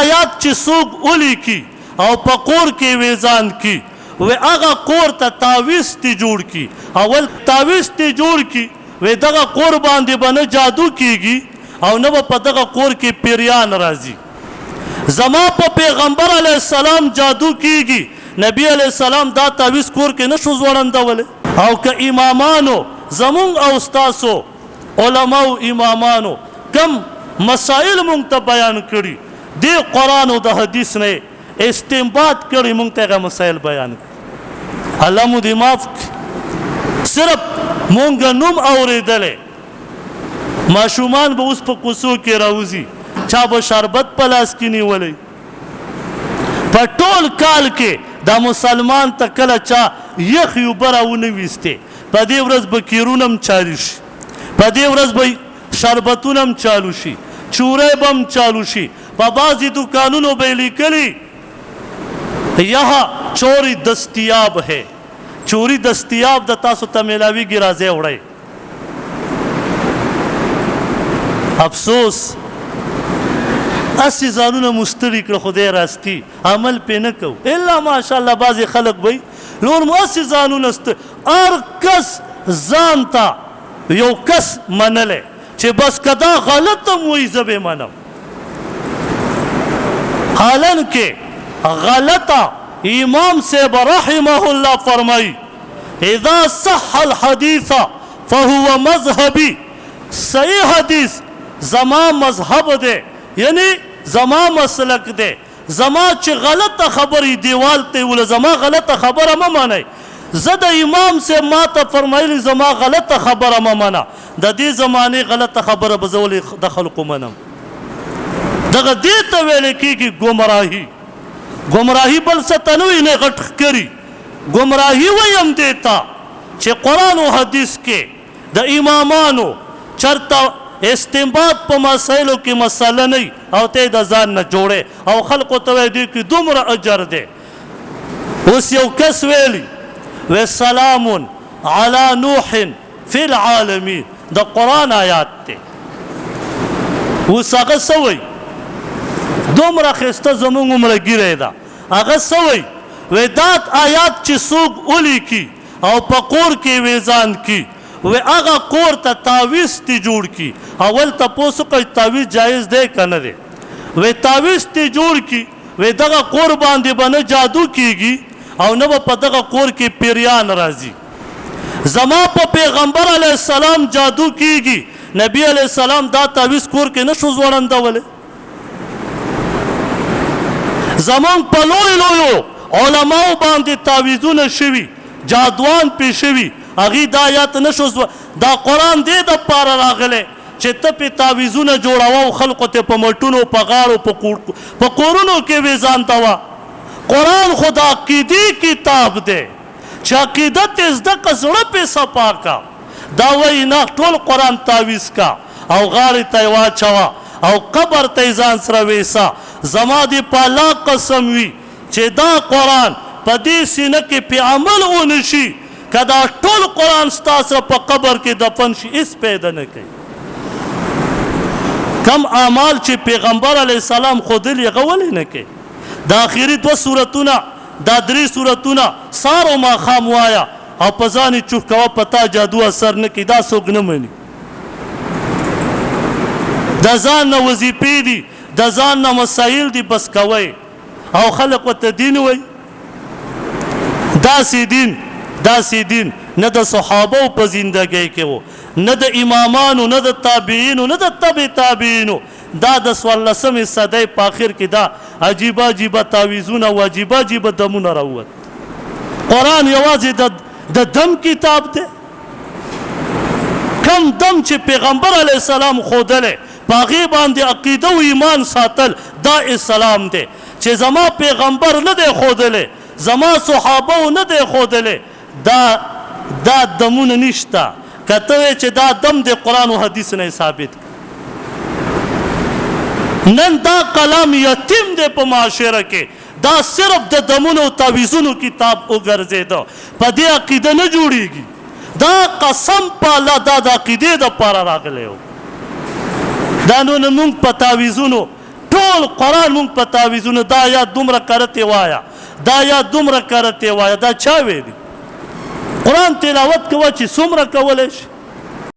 آیات چې څوک ولیکي او په کور کې ویزان کی وی هغه کور ته تعویض تی جوړ کی اول تعویض تی جوړ کی وی دغه کور باندې به نه جادو کیږي او نه به په دغه کور کې پیریان راځي زما په پیغمبر علیه السلام جادو کیږي نبی علیه السلام دا تعویض کور کې نه شو ځوړندولی او که امامانو زمونږ او ستاسو علماو امامانو کم مسائل مونږ ته بیان کړي دې قرآن او د حدیث نه استنباط کړي مونږ ته هغه مسایل بیان کړي الله مو دې معاف کړي صرف مونږ نوم اورېدلی ماشومان به اوس په کوڅو کې راوځي چا به شربت په لاس کې نیولی په ټول کال کې دا مسلمان ته کله چا یخ اوبه راونه ویستې په دې ورځ به کیرونه هم چالو شي په دې ورځ به شربتونه هم چالو شي چوری به هم چالو شي په بعضې دکانونو به یې لیکلي یہاں چوری دستیاب ہے چوری دستیاب د تاسو ته میلاویږي راځئ وړئ افسوس اسی ځانونه مستړي کړه خدای راستي عمل پې نه کوو الا ماشاءالله بعضې خلک به نور مو هسې ځانونه هر کس ځان ته یو کس منلی چې بس که دا غلط هم وایي زه به منم حالن کې غلطه امام صاحب رحمه الله فرمائی اذا صح الحدیث فهو مذهبی صحیح حدیث زما مذهب دے یعنی زما مسلک دے زما چې غلطه خبرې دیوال ته وله زما غلطه خبره مه منئ زه د امام صاحب ما ته فرمایلی زما غلطه خبره مه منه د دې زمانې غلطه خبره به زه ولې د خلکو منم دغه دې ته ویلی کېږي ګمراهي گمراهی بل ستنوی نه غټ کری گمراهی ویم دیتا چې قرآن و حدیث کې د امامانو چرته استنباط په مسایلو کې مسله نه او ته د ځان نه جوړې او خلقو ته وایي دې کې دومره اجر دی اوس یو کس ویلی و سلام علی نوح فی العالمین د قرآن آیات دی اوس هغه څه وایي دومره ښایسته زموږ عمره ګیری ده هغه څه وایي وی دا آیات چې څوک ولیکي او په کور کې ویزان کی وی هغه کور ته تعویض تی جوړ کی اول تپوس کوي تعویض جایز دی که نه دی وی تعویض تی جوړ کی وی دغه کور باندې به نه جادو کیږي او نه به په دغه کور کې پیریان راځي زما په پیغمبر علیه السلام جادو کیږي نبی علیه السلام دا تعویض کور کې نه شو ځوړندولی زمونږ په لویو لویو علماو باندې تعویضونه شوي جادوان پې شوي هغې دا آیات نه شو دا قرآن دې دپاره راغلی چې ته پې تعویضونه جوړوه او خلقو ته په مټونو په غاړو په کورونو کې ویزانتوه قرآن خو د عقیدې کتاب دی چې عقیده ته زده که زړه پې صفا کا دا وایي نه ټول قرآن تعویض کا او غاړې ته یې واچوه او قبر ته یې ځان سره ویسه زما دې په الله قسم وي چې دا قرآن په دې سینه کې پې عمل ونه شي که دا ټول قرآن ستا سره په قبر کې دفن شي هېڅ پیدا نه کوي کم اعمال چې پیغمبر علیه السلام ښودلي هغه ولې نه کوي دا آخري 2 سورتونه دا 3 سورتونه سار و ماښام وایه او په ځان یې چوف کوه په تا جادو اثر نه کوي دا څوک نه مني د ځان نه وظیفې دي د ځان نه مسایل دي بس کوئ او خلق ورته دین وایي داسې دین نه د صحابو په زندګۍ کې و نه د امامانو نه د تابعینو نه د تبع تابعینو دا د 14مې صدۍ په آخر کې دا عجیبه عجیبه تعویضونه او عجیبه عجیبه دمونه راووت قرآن یوازې د دم کتاب دی کم دم چې پیغمبر علیه السلام ښودلی په هغې باندې عقیده و ایمان ساتل دا اسلام دی چې زما پیغمبر نه دی ښودلی زما صحابو نه دی ښودلی دا دمونه نشته که ته وایې چې دا دم د قرآن و حدیث نه ثابت نن دا کلام یتیم دی په معاشره کې دا صرف د دمونو او تعویضونو کتاب وګرځېده په دې عقیده نه جوړیږي دا قسم په الله دا د عقیدې دپاره راغلی و دا نو نه موږ په تعویضونو ټول قرآن مونږ په تعویذونو دا آیات دومره کرتې وایه دا آیات دومره کرتې وایه دا چا ویلي قرآن تلاوت کوه چې څومره کولی شي